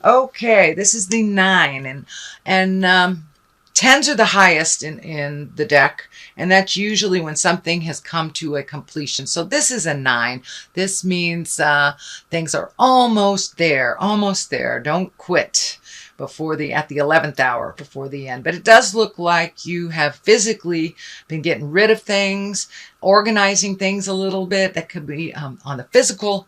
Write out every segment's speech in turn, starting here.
Okay, this is the 9, and tens are the highest in the deck, and that's usually when something has come to a completion. So this is a 9. This means things are almost there, almost there. Don't quit before at the 11th hour, before the end. But it does look like you have physically been getting rid of things, organizing things a little bit. That could be on the physical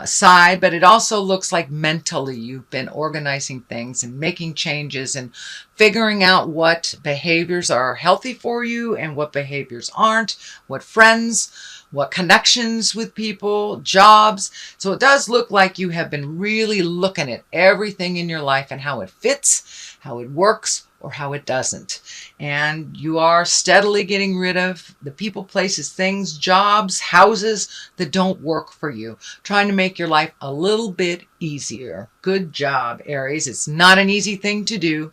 side, but it also looks like mentally you've been organizing things and making changes and figuring out what behaviors are healthy for you and what behaviors aren't, what friends, what connections with people, jobs. So it does look like you have been really looking at everything in your life and how it fits, how it works, or how it doesn't. And you are steadily getting rid of the people, places, things, jobs, houses that don't work for you, trying to make your life a little bit easier. Good job, Aries. It's not an easy thing to do.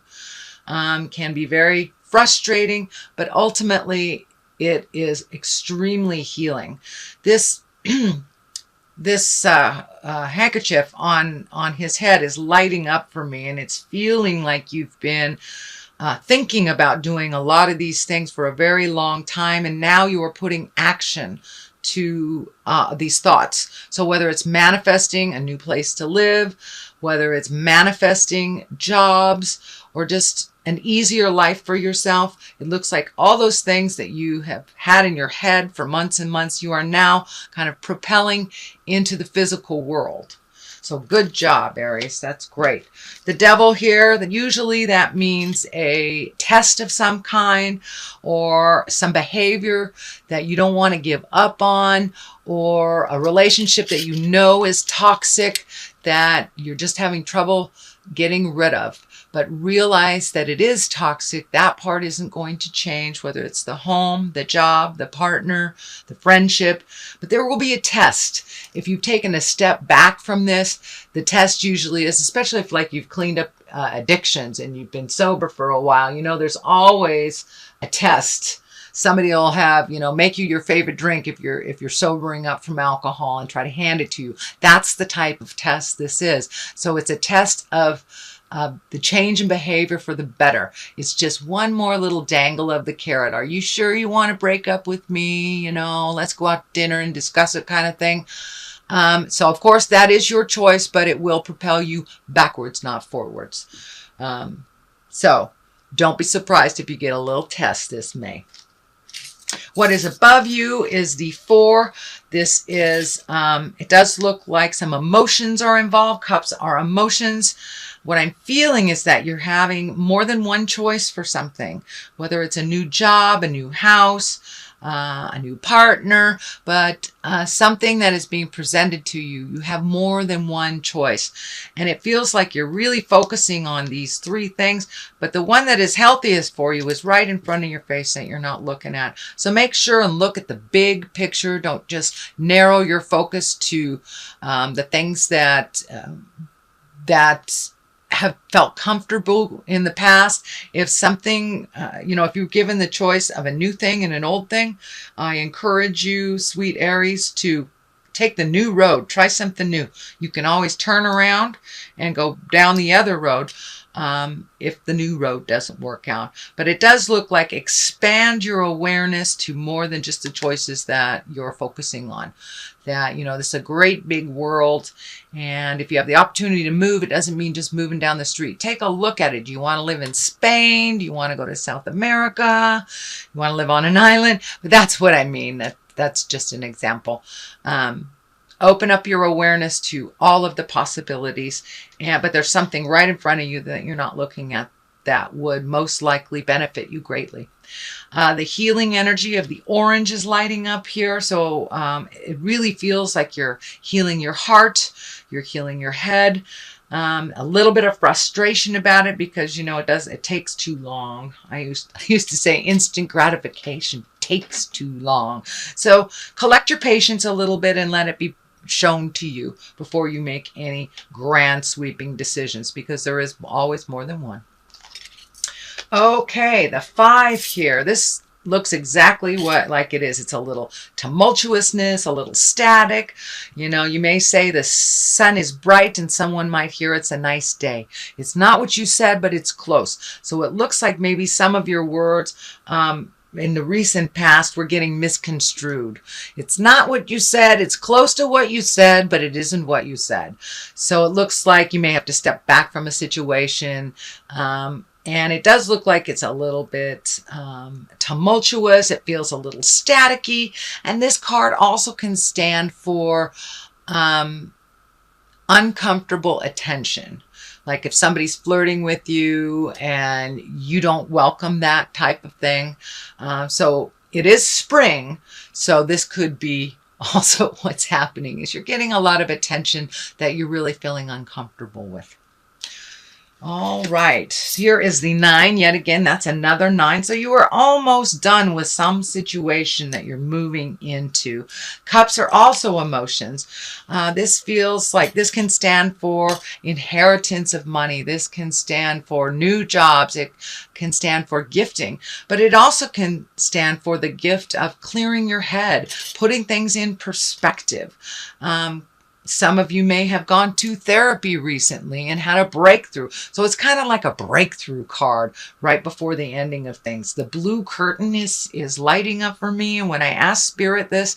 Can be very frustrating, but ultimately it is extremely healing. This this handkerchief on his head is lighting up for me, and it's feeling like you've been thinking about doing a lot of these things for a very long time, and now you are putting action to these thoughts. So whether it's manifesting a new place to live, whether it's manifesting jobs, or just an easier life for yourself, it looks like all those things that you have had in your head for months and months, you are now kind of propelling into the physical world. So good job, Aries. That's great. The devil here, that usually that means a test of some kind or some behavior that you don't want to give up on, or a relationship that you know is toxic that you're just having trouble getting rid of. But realize that it is toxic. That part isn't going to change, whether it's the home, the job, the partner, the friendship. But there will be a test. If you've taken a step back from this, the test usually is, especially if like you've cleaned up addictions and you've been sober for a while, you know, there's always a test. Somebody will have, you know, make you your favorite drink if you're sobering up from alcohol and try to hand it to you. That's the type of test this is. So it's a test of the change in behavior for the better. It's just one more little dangle of the carrot. Are you sure you want to break up with me? You know, let's go out to dinner and discuss it, kind of thing. So of course that is your choice, but it will propel you backwards, not forwards. So don't be surprised if you get a little test this May. What is above you is the 4. This is, it does look like some emotions are involved. Cups are emotions. What I'm feeling is that you're having more than one choice for something, whether it's a new job, a new house, a new partner, but something that is being presented to you. You have more than one choice. And it feels like you're really focusing on these 3 things, but the one that is healthiest for you is right in front of your face that you're not looking at. So make sure and look at the big picture. Don't just narrow your focus to the things that have felt comfortable in the past. If something, if you're given the choice of a new thing and an old thing, I encourage you, sweet Aries, to take the new road. Try something new. You can always turn around and go down the other road if the new road doesn't work out. But it does look like expand your awareness to more than just the choices that you're focusing on. That, this is a great big world. And if you have the opportunity to move, it doesn't mean just moving down the street. Take a look at it. Do you want to live in Spain? Do you want to go to South America? You want to live on an island? But that's what I mean. That's just an example. Open up your awareness to all of the possibilities. But there's something right in front of you that you're not looking at that would most likely benefit you greatly. The healing energy of the orange is lighting up here. So it really feels like you're healing your heart, you're healing your head. A little bit of frustration about it because, it takes too long. I used to say instant gratification takes too long. So collect your patience a little bit and let it be shown to you before you make any grand sweeping decisions, because there is always more than one. Okay, the 5 here. This looks exactly like it is. It's a little tumultuousness, a little static. You know, you may say the sun is bright and someone might hear it's a nice day. It's not what you said, but it's close. So it looks like maybe some of your words in the recent past were getting misconstrued. It's not what you said. It's close to what you said, but it isn't what you said. So it looks like you may have to step back from a situation. And it does look like it's a little bit tumultuous. It feels a little staticky. And this card also can stand for uncomfortable attention. Like if somebody's flirting with you and you don't welcome that type of thing. So it is spring. So this could be also what's happening is you're getting a lot of attention that you're really feeling uncomfortable with. All right, here is the 9. Yet again, that's another 9. So you are almost done with some situation that you're moving into. Cups are also emotions. This feels like this can stand for inheritance of money. This can stand for new jobs. It can stand for gifting, but it also can stand for the gift of clearing your head, putting things in perspective. Some of you may have gone to therapy recently and had a breakthrough. So it's kind of like a breakthrough card right before the ending of things. The blue curtain is lighting up for me. And when I ask Spirit this,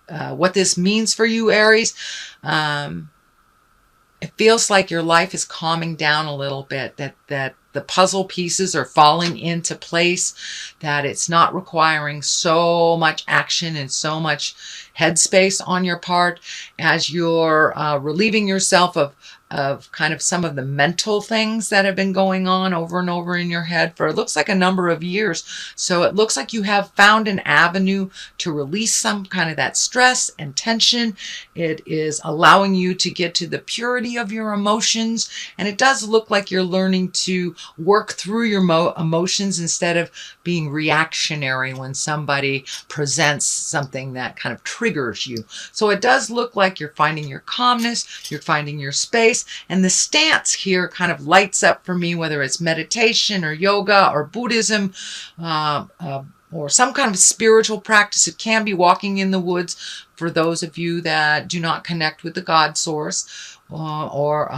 what this means for you, Aries, it feels like your life is calming down a little bit, that the puzzle pieces are falling into place, that it's not requiring so much action and so much headspace on your part as you're relieving yourself of kind of some of the mental things that have been going on over and over in your head for it looks like a number of years. So it looks like you have found an avenue to release some kind of that stress and tension. It is allowing you to get to the purity of your emotions. And it does look like you're learning to work through your emotions instead of being reactionary when somebody presents something that kind of triggers you. So it does look like you're finding your calmness, you're finding your space. And the stance here kind of lights up for me, whether it's meditation or yoga or Buddhism or some kind of spiritual practice. It can be walking in the woods for those of you that do not connect with the God source or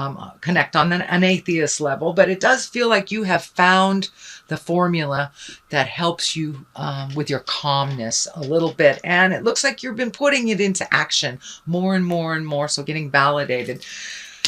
connect on an atheist level. But it does feel like you have found the formula that helps you with your calmness a little bit. And it looks like you've been putting it into action more and more and more, so getting validated.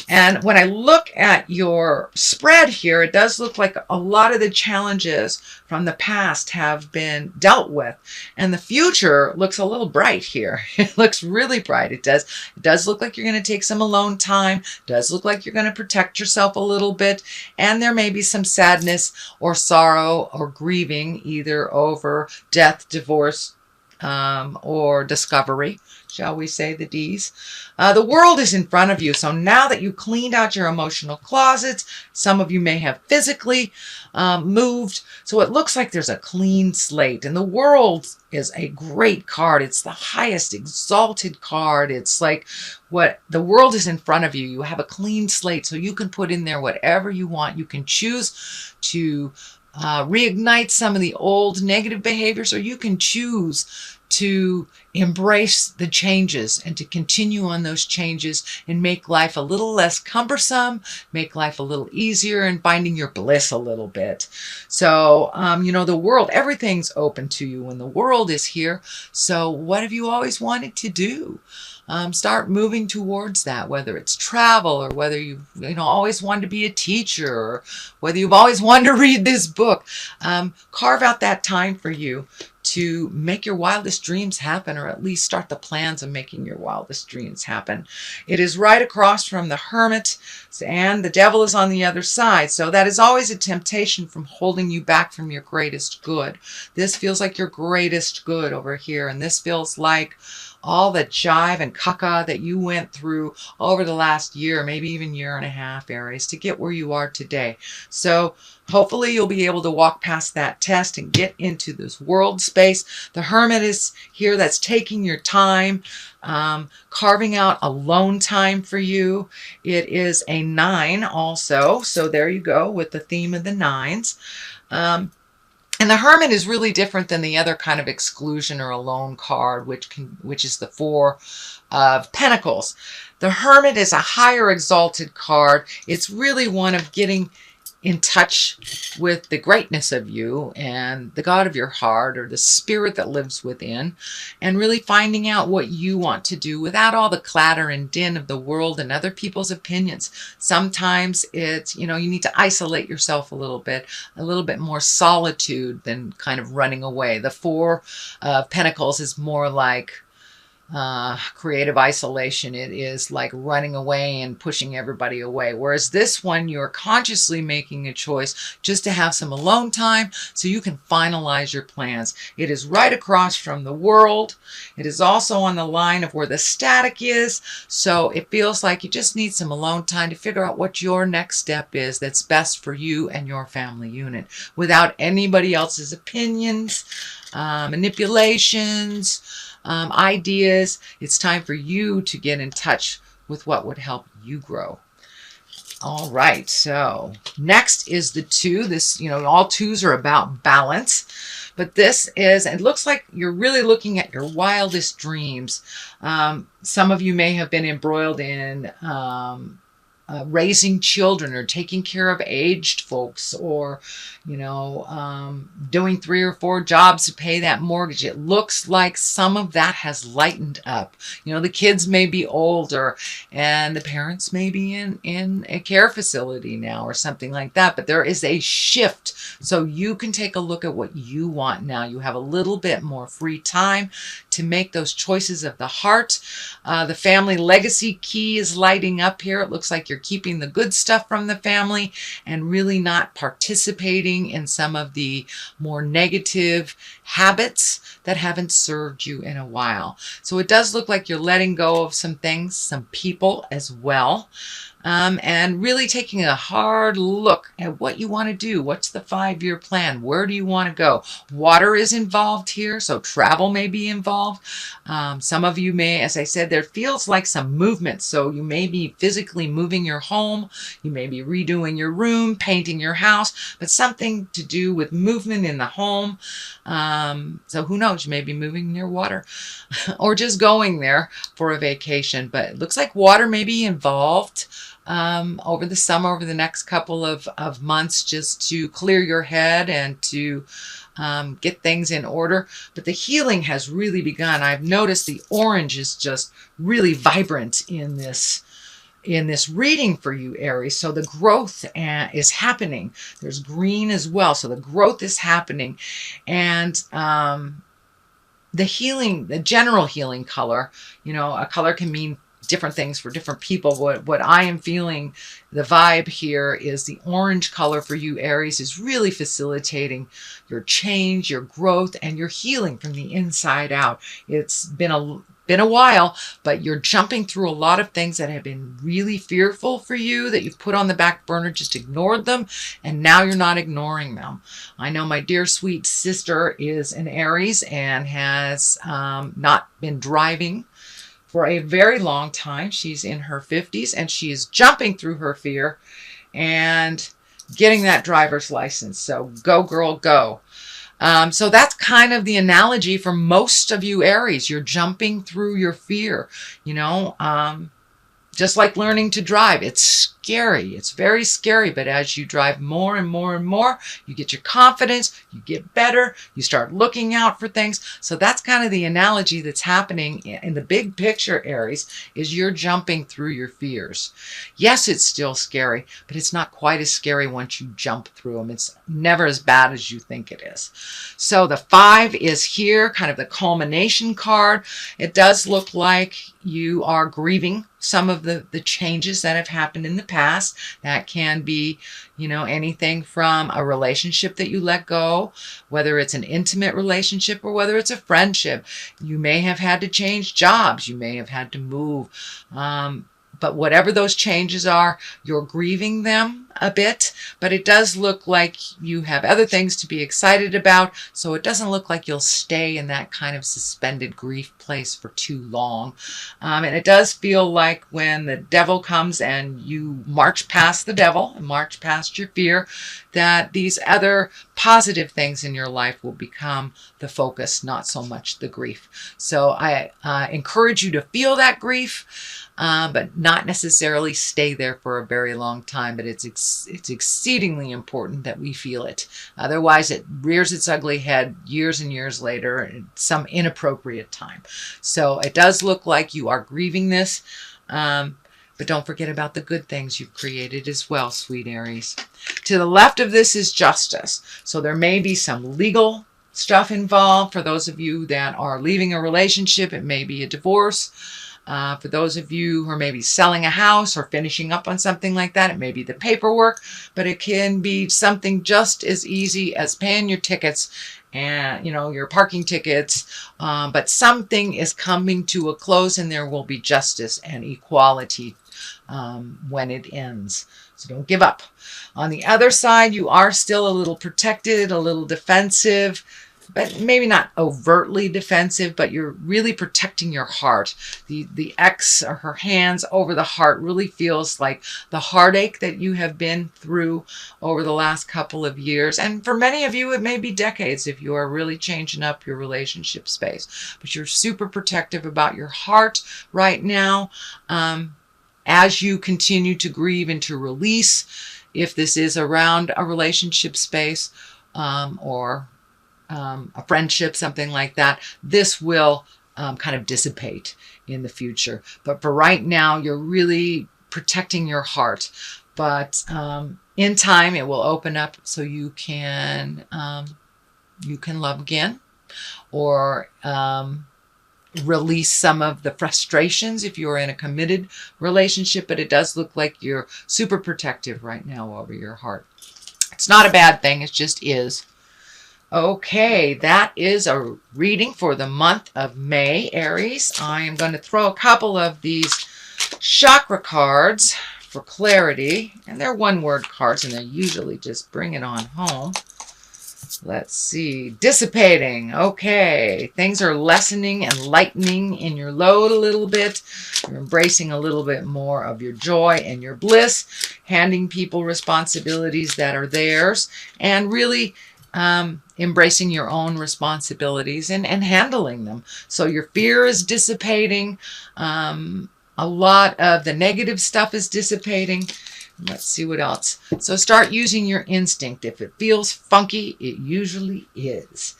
And when I look at your spread here, it does look like a lot of the challenges from the past have been dealt with. And the future looks a little bright here. It looks really bright. It does look like you're going to take some alone time. It does look like you're going to protect yourself a little bit. And there may be some sadness or sorrow or grieving, either over death, divorce, or discovery, shall we say, the D's. The world is in front of you. So now that you cleaned out your emotional closets, some of you may have physically moved. So it looks like there's a clean slate. And the world is a great card. It's the highest exalted card. It's like what the world is in front of you. You have a clean slate, so you can put in there whatever you want. You can choose to reignite some of the old negative behaviors, or you can choose to embrace the changes and to continue on those changes and make life a little less cumbersome, make life a little easier, and finding your bliss a little bit. So, the world, everything's open to you when the world is here. So what have you always wanted to do? Start moving towards that, whether it's travel or whether you've always wanted to be a teacher or whether you've always wanted to read this book. Carve out that time for you to make your wildest dreams happen, or at least start the plans of making your wildest dreams happen. It is right across from the Hermit, and the Devil is on the other side. So that is always a temptation from holding you back from your greatest good. This feels like your greatest good over here, and this feels like all the jive and caca that you went through over the last year, maybe even year and a half, Aries, to get where you are today. So hopefully you'll be able to walk past that test and get into this world space. The Hermit is here. That's taking your time, carving out alone time for you. It is a 9 also. So there you go with the theme of the 9s. And the Hermit is really different than the other kind of exclusion or alone card, which is the Four of Pentacles. The Hermit is a higher exalted card. It's really one of getting in touch with the greatness of you and the God of your heart, or the spirit that lives within, and really finding out what you want to do without all the clatter and din of the world and other people's opinions. Sometimes it's, you need to isolate yourself a little bit more solitude than kind of running away. The Four of Pentacles is more like creative isolation. It is like running away and pushing everybody away. Whereas this one, you're consciously making a choice just to have some alone time so you can finalize your plans. It is right across from the world. It is also on the line of where the static is. So it feels like you just need some alone time to figure out what your next step is that's best for you and your family unit without anybody else's opinions, manipulations, ideas. It's time for you to get in touch with what would help you grow. All right, so next is the Two. This, all twos are about balance, but this is, it looks like you're really looking at your wildest dreams. Some of you may have been embroiled in raising children or taking care of aged folks, or doing 3 or 4 jobs to pay that mortgage. It looks like some of that has lightened up. The kids may be older and the parents may be in a care facility now or something like that, but there is a shift. So you can take a look at what you want now. You have a little bit more free time to make those choices of the heart. The family legacy key is lighting up here. It looks like you're keeping the good stuff from the family and really not participating in some of the more negative habits that haven't served you in a while. So it does look like you're letting go of some things, some people as well. And really taking a hard look at what you want to do. What's the 5-year plan? Where do you want to go? Water is involved here, so travel may be involved. Some of you may, as I said, there feels like some movement. So you may be physically moving your home. You may be redoing your room, painting your house, but something to do with movement in the home. So who knows, you may be moving near water or just going there for a vacation. But it looks like water may be involved over the summer, over the next couple of months, just to clear your head and to get things in order. But the healing has really begun. I've noticed the orange is just really vibrant in this reading for you, Aries. So the growth is happening. There's green as well. So the growth is happening. And the healing, the general healing color, a color can mean different things for different people. What I am feeling, the vibe here is the orange color for you, Aries, is really facilitating your change, your growth, and your healing from the inside out. It's been a while, but you're jumping through a lot of things that have been really fearful for you, that you've put on the back burner, just ignored them, and now you're not ignoring them. I know my dear sweet sister is an Aries and has not been driving for a very long time. She's in her 50s and she is jumping through her fear and getting that driver's license. So go, girl, go. So that's kind of the analogy for most of you Aries. You're jumping through your fear, just like learning to drive. It's scary. It's very scary. But as you drive more and more and more, you get your confidence, you get better, you start looking out for things. So that's kind of the analogy that's happening in the big picture, Aries, is you're jumping through your fears. Yes, it's still scary, but it's not quite as scary once you jump through them. It's never as bad as you think it is. So the 5 is here, kind of the culmination card. It does look like you are grieving some of the changes that have happened in the past. That can be, anything from a relationship that you let go, whether it's an intimate relationship or whether it's a friendship. You may have had to change jobs. You may have had to move. But whatever those changes are, you're grieving them. a bit, but it does look like you have other things to be excited about. So it doesn't look like you'll stay in that kind of suspended grief place for too long. And it does feel like when the devil comes and you march past the devil and march past your fear, that these other positive things in your life will become the focus, not so much the grief. So I encourage you to feel that grief, but not necessarily stay there for a very long time. But it's exceedingly important that we feel it. Otherwise, it rears its ugly head years and years later at some inappropriate time. So it does look like you are grieving this. But don't forget about the good things you've created as well, sweet Aries. To the left of this is justice. So there may be some legal stuff involved. For those of you that are leaving a relationship, it may be a divorce. For those of you who are maybe selling a house or finishing up on something like that, it may be the paperwork, but it can be something just as easy as paying your tickets and, your parking tickets. But something is coming to a close, and there will be justice and equality when it ends. So don't give up. On the other side, you are still a little protected, a little defensive, but maybe not overtly defensive, but you're really protecting your heart. The X, or her hands over the heart, really feels like the heartache that you have been through over the last couple of years. And for many of you, it may be decades if you are really changing up your relationship space. But you're super protective about your heart right now. As you continue to grieve and to release, if this is around a relationship space or a friendship, something like that, this will kind of dissipate in the future. But for right now, you're really protecting your heart. But in time, it will open up so you can love again, or release some of the frustrations if you're in a committed relationship. But it does look like you're super protective right now over your heart. It's not a bad thing. It just is. Okay, that is a reading for the month of May, Aries. I am going to throw a couple of these chakra cards for clarity. And they're one-word cards, and they usually just bring it on home. Let's see. Dissipating. Okay. Things are lessening and lightening in your load a little bit. You're embracing a little bit more of your joy and your bliss, handing people responsibilities that are theirs, and really embracing your own responsibilities and handling them. So your fear is dissipating. A lot of the negative stuff is dissipating. Let's see what else. So start using your instinct. If it feels funky, it usually is.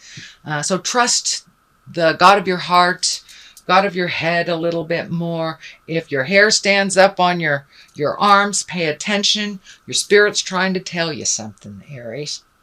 So trust the God of your heart, God of your head a little bit more. If your hair stands up on your arms, pay attention. Your spirit's trying to tell you something, Aries.